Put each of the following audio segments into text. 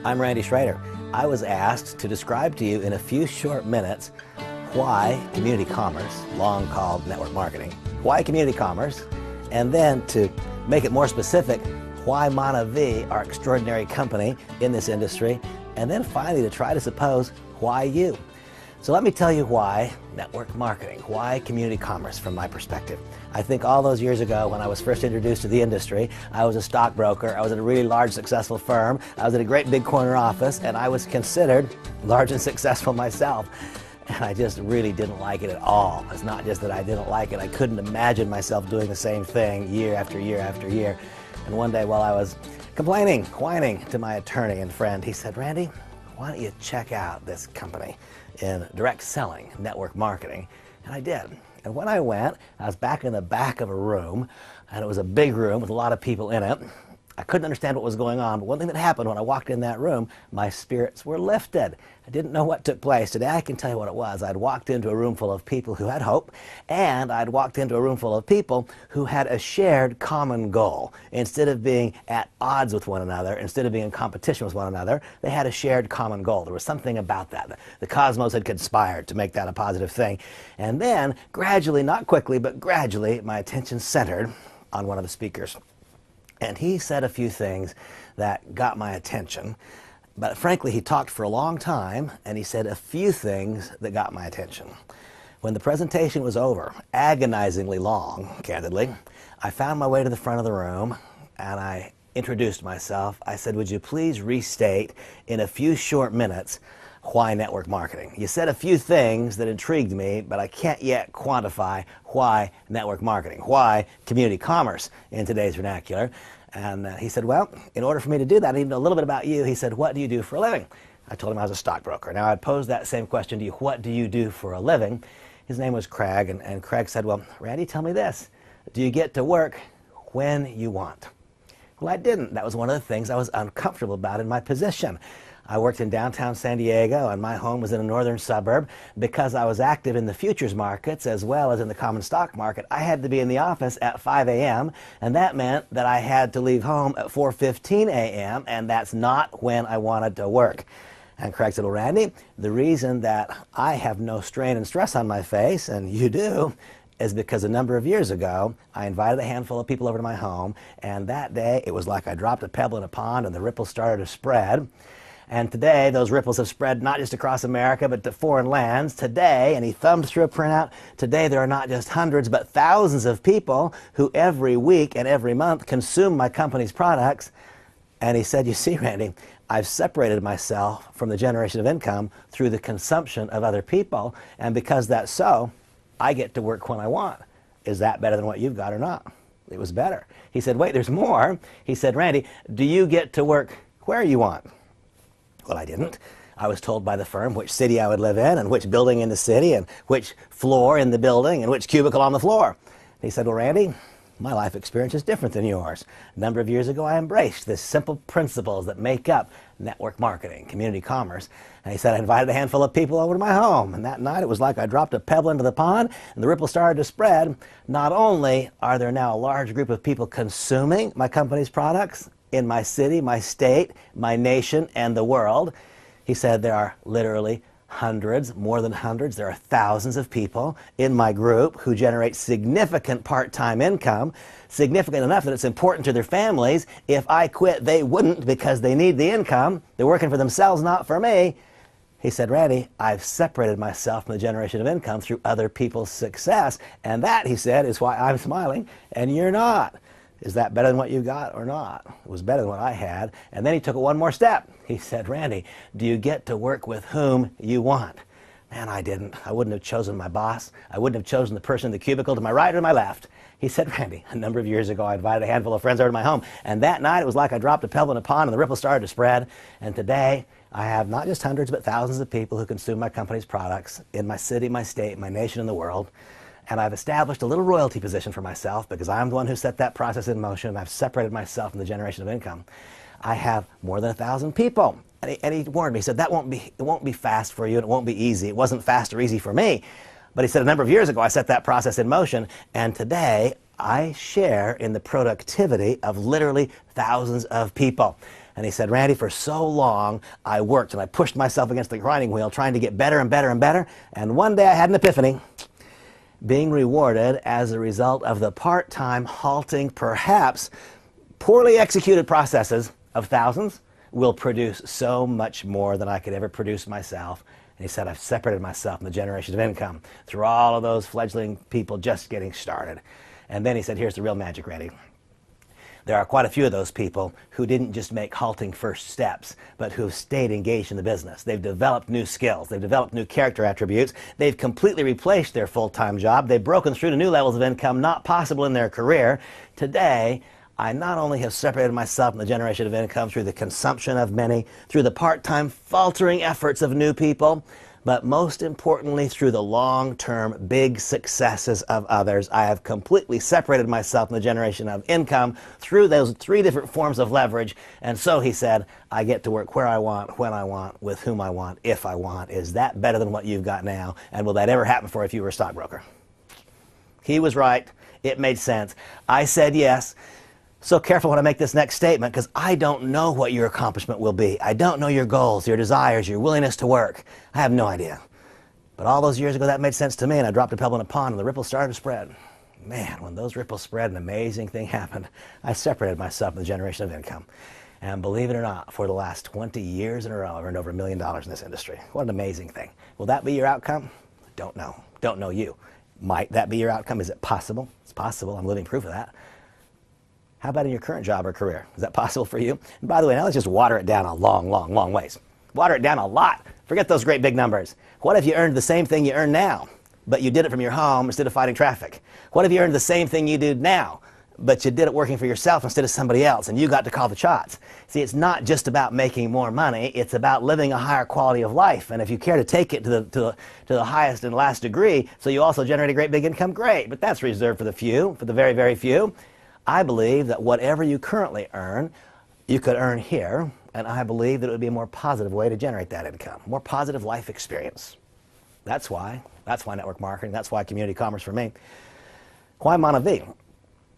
I'm Randy Schrader. I was asked to describe to you in a few short minutes why community commerce, long called network marketing, why community commerce, and then to make it more specific, why Monavie, our extraordinary company in this industry, and then finally to try to suppose why you. So let me tell you why network marketing, why community commerce from my perspective. I think all those years ago when I was first introduced to the industry, I was a stockbroker, I was at a really large successful firm, I was at a great big corner office, and I was considered large and successful myself. And I just really didn't like it at all. It's not just that I didn't like it, I couldn't imagine myself doing the same thing year after year after year. And one day while I was complaining, whining to my attorney and friend, he said, "Randy, why don't you check out this company in direct selling, network marketing?" And I did. And when I went, I was back in the back of a room, and it was a big room with a lot of people in it. I couldn't understand what was going on, but one thing that happened when I walked in that room, my spirits were lifted. I didn't know what took place. Today I can tell you what it was. I'd walked into a room full of people who had hope, and I'd walked into a room full of people who had a shared common goal. Instead of being at odds with one another, instead of being in competition with one another, they had a shared common goal. There was something about that. The cosmos had conspired to make that a positive thing. And then, gradually, not quickly, but gradually, my attention centered on one of the speakers. And he said a few things that got my attention. But frankly, he talked for a long time, and he said a few things that got my attention. When the presentation was over, agonizingly long, candidly, I found my way to the front of the room, and I introduced myself. I said, "Would you please restate in a few short minutes why network marketing? You said a few things that intrigued me, but I can't yet quantify why network marketing, why community commerce in today's vernacular." And he said, "Well, in order for me to do that, I need to know a little bit about you." He said, "What do you do for a living?" I told him I was a stockbroker. Now, I'd posed that same question to you, what do you do for a living? His name was Craig, and Craig said, "Well, Randy, tell me this. Do you get to work when you want?" Well, I didn't. That was one of the things I was uncomfortable about in my position. I worked in downtown San Diego, and my home was in a northern suburb. Because I was active in the futures markets as well as in the common stock market, I had to be in the office at 5 a.m., and that meant that I had to leave home at 4:15 a.m., and that's not when I wanted to work. And Craig said, "Well, Randy, the reason that I have no strain and stress on my face, and you do, is because a number of years ago, I invited a handful of people over to my home, and that day it was like I dropped a pebble in a pond and the ripples started to spread. And today, those ripples have spread not just across America, but to foreign lands. Today," and he thumbed through a printout, "today there are not just hundreds, but thousands of people who every week and every month consume my company's products." And he said, "You see, Randy, I've separated myself from the generation of income through the consumption of other people, and because that's so, I get to work when I want. Is that better than what you've got or not?" It was better. He said, "Wait, there's more." He said, "Randy, do you get to work where you want?" Well, I didn't. I was told by the firm which city I would live in, and which building in the city, and which floor in the building, and which cubicle on the floor. He said, "Well, Randy, my life experience is different than yours. A number of years ago, I embraced the simple principles that make up network marketing, community commerce." And he said, "I invited a handful of people over to my home, and that night it was like I dropped a pebble into the pond, and the ripple started to spread. Not only are there now a large group of people consuming my company's products in my city, my state, my nation, and the world," he said, "there are literally hundreds, more than hundreds, there are thousands of people in my group who generate significant part-time income, significant enough that it's important to their families. If I quit, they wouldn't because they need the income. They're working for themselves, not for me." He said, "Randy, I've separated myself from the generation of income through other people's success. And that," he said, "is why I'm smiling and you're not. Is that better than what you got or not?" It was better than what I had. And then he took it one more step. He said, "Randy, do you get to work with whom you want?" Man, I didn't. I wouldn't have chosen my boss. I wouldn't have chosen the person in the cubicle to my right or to my left. He said, "Randy, a number of years ago, I invited a handful of friends over to my home, and that night it was like I dropped a pebble in a pond and the ripples started to spread. And today, I have not just hundreds, but thousands of people who consume my company's products in my city, my state, my nation, and the world. And I've established a little royalty position for myself because I'm the one who set that process in motion, and I've separated myself from the generation of income. I have more than 1,000 people." And he warned me. He said, it won't be fast for you, and it won't be easy. It wasn't fast or easy for me. But he said, a number of years ago, I set that process in motion, and today I share in the productivity of literally thousands of people. And he said, Randy, for so long I worked and I pushed myself against the grinding wheel trying to get better and better and better. And one day I had an epiphany, being rewarded as a result of the part-time, halting, perhaps poorly executed processes of thousands will produce so much more than I could ever produce myself. And he said, I've separated myself from the generations of income through all of those fledgling people just getting started. And then he said, here's the real magic, Randy. There are quite a few of those people who didn't just make halting first steps, but who have stayed engaged in the business. They've developed new skills. They've developed new character attributes. They've completely replaced their full-time job. They've broken through to new levels of income not possible in their career. Today, I not only have separated myself from the generation of income through the consumption of many, through the part-time faltering efforts of new people, but most importantly through the long-term big successes of others. I have completely separated myself from the generation of income through those 3 different forms of leverage. And so he said, I get to work where I want, when I want, with whom I want, if I want. Is that better than what you've got now? And will that ever happen for you if you were a stockbroker? He was right. It made sense. I said yes. So careful when I make this next statement, because I don't know what your accomplishment will be. I don't know your goals, your desires, your willingness to work. I have no idea. But all those years ago, that made sense to me, and I dropped a pebble in a pond, and the ripples started to spread. Man, when those ripples spread, an amazing thing happened. I separated myself from the generation of income. And believe it or not, for the last 20 years in a row, I've earned over $1 million in this industry. What an amazing thing. Will that be your outcome? Don't know. Don't know you. Might that be your outcome? Is it possible? It's possible. I'm living proof of that. How about in your current job or career? Is that possible for you? And by the way, now let's just water it down a long ways. Water it down a lot. Forget those great big numbers. What if you earned the same thing you earn now, but you did it from your home instead of fighting traffic? What if you earned the same thing you do now, but you did it working for yourself instead of somebody else, and you got to call the shots? See, it's not just about making more money. It's about living a higher quality of life. And if you care to take it to the highest and last degree, so you also generate a great big income, great. But that's reserved for the few, for the very, very few. I believe that whatever you currently earn, you could earn here, and I believe that it would be a more positive way to generate that income, more positive life experience. That's why network marketing, that's why community commerce for me. Why Monavie?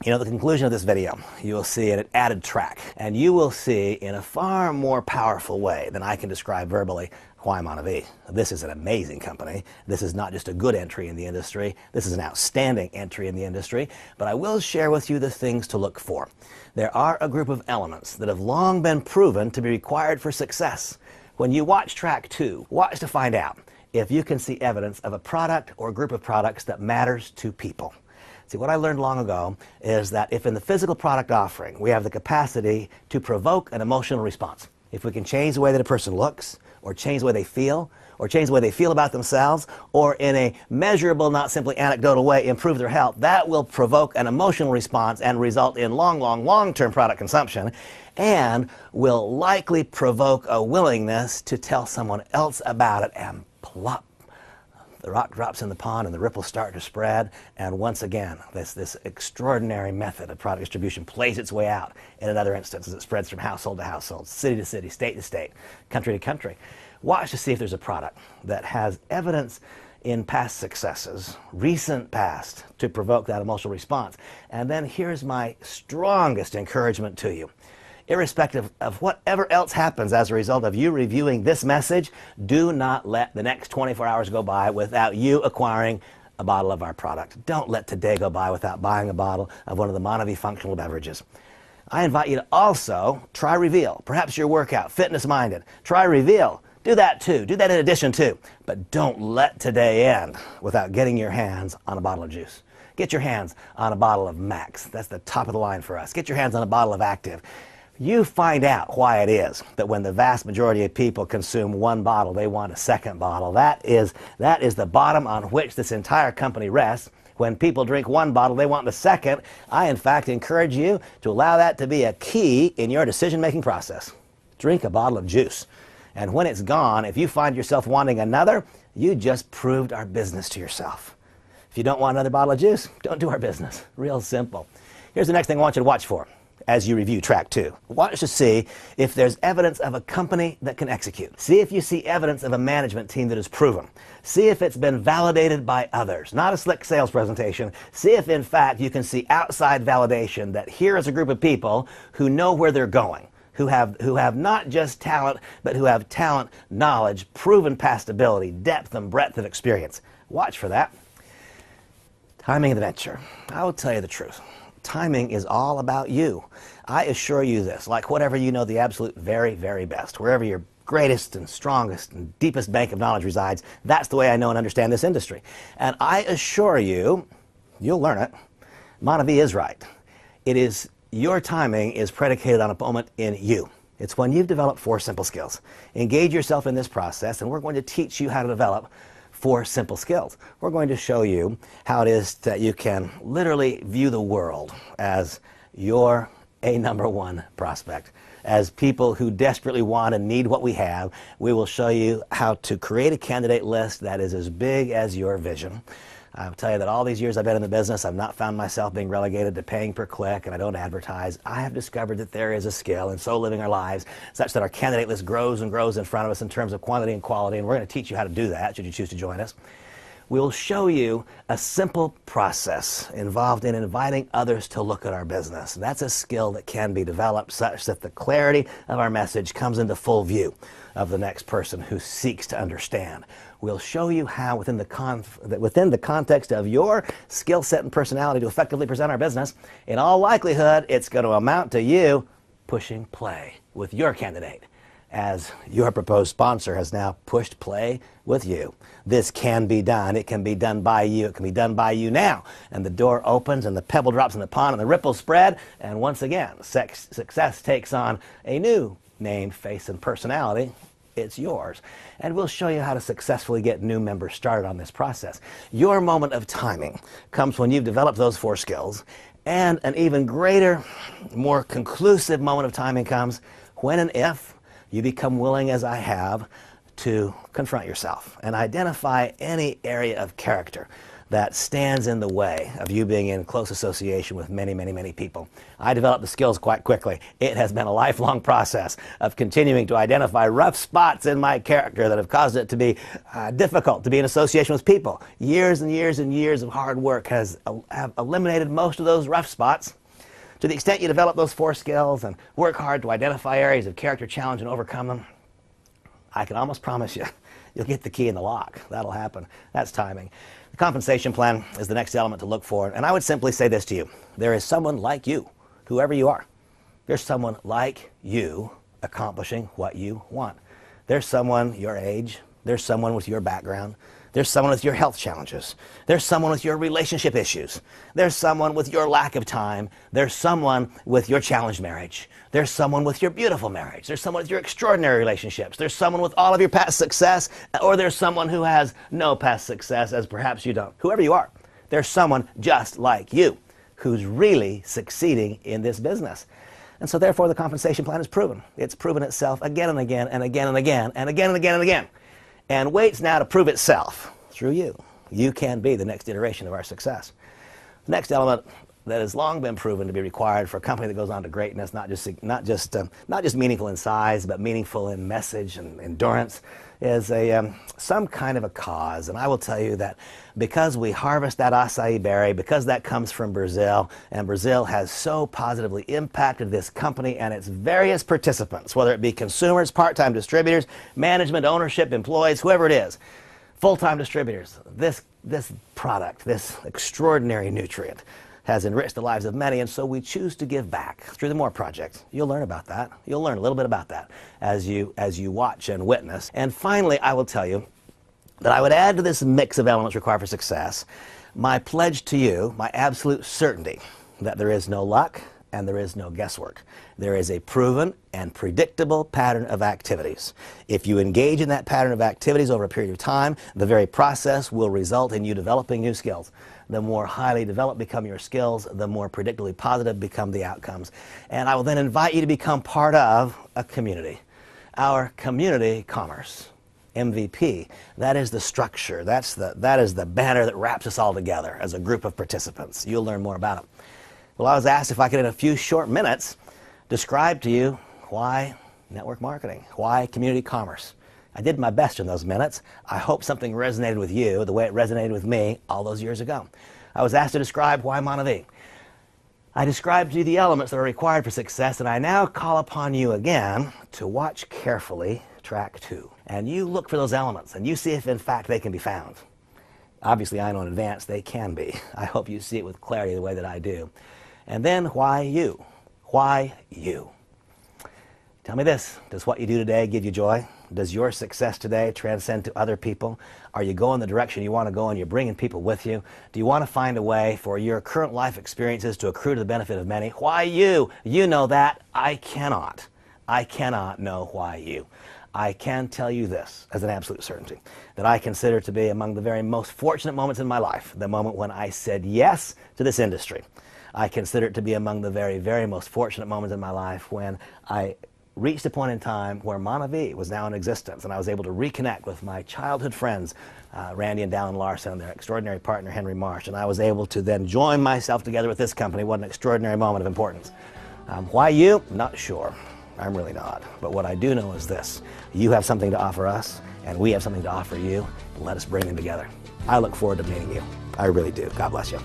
You know, the conclusion of this video, you will see an added track, and you will see in a far more powerful way than I can describe verbally why Monavie. This is an amazing company. This is not just a good entry in the industry. This is an outstanding entry in the industry. But I will share with you the things to look for. There are a group of elements that have long been proven to be required for success. When you watch track 2, watch to find out if you can see evidence of a product or group of products that matters to people. See, what I learned long ago is that if in the physical product offering we have the capacity to provoke an emotional response, if we can change the way that a person looks, or change the way they feel, or change the way they feel about themselves, or in a measurable, not simply anecdotal way, improve their health, that will provoke an emotional response and result in long-term product consumption, and will likely provoke a willingness to tell someone else about it, and plop. The rock drops in the pond and the ripples start to spread, and once again, this extraordinary method of product distribution plays its way out in another instance as it spreads from household to household, city to city, state to state, country to country. Watch to see if there's a product that has evidence in past successes, recent past, to provoke that emotional response. And then here's my strongest encouragement to you. Irrespective of whatever else happens as a result of you reviewing this message, do not let the next 24 hours go by without you acquiring a bottle of our product. Don't let today go by without buying a bottle of one of the Monavie functional beverages. I invite you to also try Reveal. Perhaps you're workout, fitness-minded. Try Reveal. Do that too. Do that in addition too. But don't let today end without getting your hands on a bottle of juice. Get your hands on a bottle of Max. That's the top of the line for us. Get your hands on a bottle of Active. You find out why it is that when the vast majority of people consume one bottle, they want a second bottle. That is the bottom on which this entire company rests. When people drink one bottle, they want the second. I, in fact, encourage you to allow that to be a key in your decision-making process. Drink a bottle of juice. And when it's gone, if you find yourself wanting another, you just proved our business to yourself. If you don't want another bottle of juice, don't do our business. Real simple. Here's the next thing I want you to watch for as you review track 2. Watch to see if there's evidence of a company that can execute. See if you see evidence of a management team that is proven. See if it's been validated by others, not a slick sales presentation. See if, in fact, you can see outside validation that here is a group of people who know where they're going, who have not just talent, but who have talent, knowledge, proven past ability, depth and breadth of experience. Watch for that. Timing of the venture. I will tell you the truth. Timing is all about you. I assure you this, like whatever you know the absolute very, very best, wherever your greatest and strongest and deepest bank of knowledge resides, that's the way I know and understand this industry. And I assure you, you'll learn it, Monavie is right. It is, your timing is predicated on a moment in you. It's when you've developed 4 simple skills. Engage yourself in this process, and we're going to teach you how to develop 4 simple skills. We're going to show you how it is that you can literally view the world as your #1 prospect. As people who desperately want and need what we have, we will show you how to create a candidate list that is as big as your vision. I'll tell you that all these years I've been in the business, I've not found myself being relegated to paying per click, and I don't advertise. I have discovered that there is a skill in so living our lives such that our candidate list grows and grows in front of us in terms of quantity and quality, and we're going to teach you how to do that should you choose to join us. We'll show you a simple process involved in inviting others to look at our business. And that's a skill that can be developed such that the clarity of our message comes into full view of the next person who seeks to understand. We'll show you how within the context of your skill set and personality to effectively present our business, in all likelihood, it's going to amount to you pushing play with your candidate, as your proposed sponsor has now pushed play with you. This can be done. It can be done by you. It can be done by you now. And the door opens and the pebble drops in the pond and the ripples spread. And once again, success takes on a new name, face, and personality. It's yours. And we'll show you how to successfully get new members started on this process. Your moment of timing comes when you've developed those 4 skills. And an even greater, more conclusive moment of timing comes when and if you become willing, as I have, to confront yourself and identify any area of character that stands in the way of you being in close association with many, many, many people. I developed the skills quite quickly. It has been a lifelong process of continuing to identify rough spots in my character that have caused it to be difficult to be in association with people. Years and years and years of hard work have eliminated most of those rough spots. To the extent you develop those 4 skills and work hard to identify areas of character challenge and overcome them, I can almost promise you, you'll get the key in the lock. That'll happen. That's timing. The compensation plan is the next element to look for. And I would simply say this to you. There is someone like you, whoever you are. There's someone like you accomplishing what you want. There's someone your age. There's someone with your background. There's someone with your health challenges. There's someone with your relationship issues. There's someone with your lack of time. There's someone with your challenged marriage. There's someone with your beautiful marriage. There's someone with your extraordinary relationships. There's someone with all of your past success, or there's someone who has no past success, as perhaps you don't. Whoever you are, there's someone just like you who's really succeeding in this business. And so therefore the compensation plan is proven. It's proven itself again and again and again and again and again and again and again. And waits now to prove itself through you. You can be the next iteration of our success. The next element that has long been proven to be required for a company that goes on to greatness, not just meaningful in size, but meaningful in message and endurance, is some kind of a cause. And I will tell you that because we harvest that acai berry, because that comes from Brazil, and Brazil has so positively impacted this company and its various participants, whether it be consumers, part-time distributors, management, ownership, employees, whoever it is, full-time distributors, this product, this extraordinary nutrient, has enriched the lives of many, and so we choose to give back through the More Project. You'll learn about that. You'll learn a little bit about that as you watch and witness. And finally, I will tell you that I would add to this mix of elements required for success my pledge to you, my absolute certainty that there is no luck and there is no guesswork. There is a proven and predictable pattern of activities. If you engage in that pattern of activities over a period of time, the very process will result in you developing new skills. The more highly developed become your skills, the more predictably positive become the outcomes. And I will then invite you to become part of a community, our community commerce. MVP. That is the structure. That is the banner that wraps us all together as a group of participants. You'll learn more about it. Well, I was asked if I could, in a few short minutes, describe to you why network marketing, why community commerce. I did my best in those minutes. I hope something resonated with you the way it resonated with me all those years ago. I was asked to describe why Monavie. I described to you the elements that are required for success, and I now call upon you again to watch carefully track 2. And you look for those elements, and you see if in fact they can be found. Obviously, I know in advance they can be. I hope you see it with clarity the way that I do. And then, why you? Why you? Tell me this, does what you do today give you joy? Does your success today transcend to other people? Are you going the direction you want to go and you're bringing people with you? Do you want to find a way for your current life experiences to accrue to the benefit of many? Why you? You know that. I cannot. I cannot know why you. I can tell you this as an absolute certainty, that I consider to be among the very most fortunate moments in my life, the moment when I said yes to this industry. I consider it to be among the very, very most fortunate moments in my life when I reached a point in time where Monavie was now in existence, and I was able to reconnect with my childhood friends, Randy and Dallin Larson, and their extraordinary partner, Henry Marsh, and I was able to then join myself together with this company. What an extraordinary moment of importance. Why you? Not sure. I'm really not. But what I do know is this. You have something to offer us, and we have something to offer you. Let us bring them together. I look forward to meeting you. I really do. God bless you.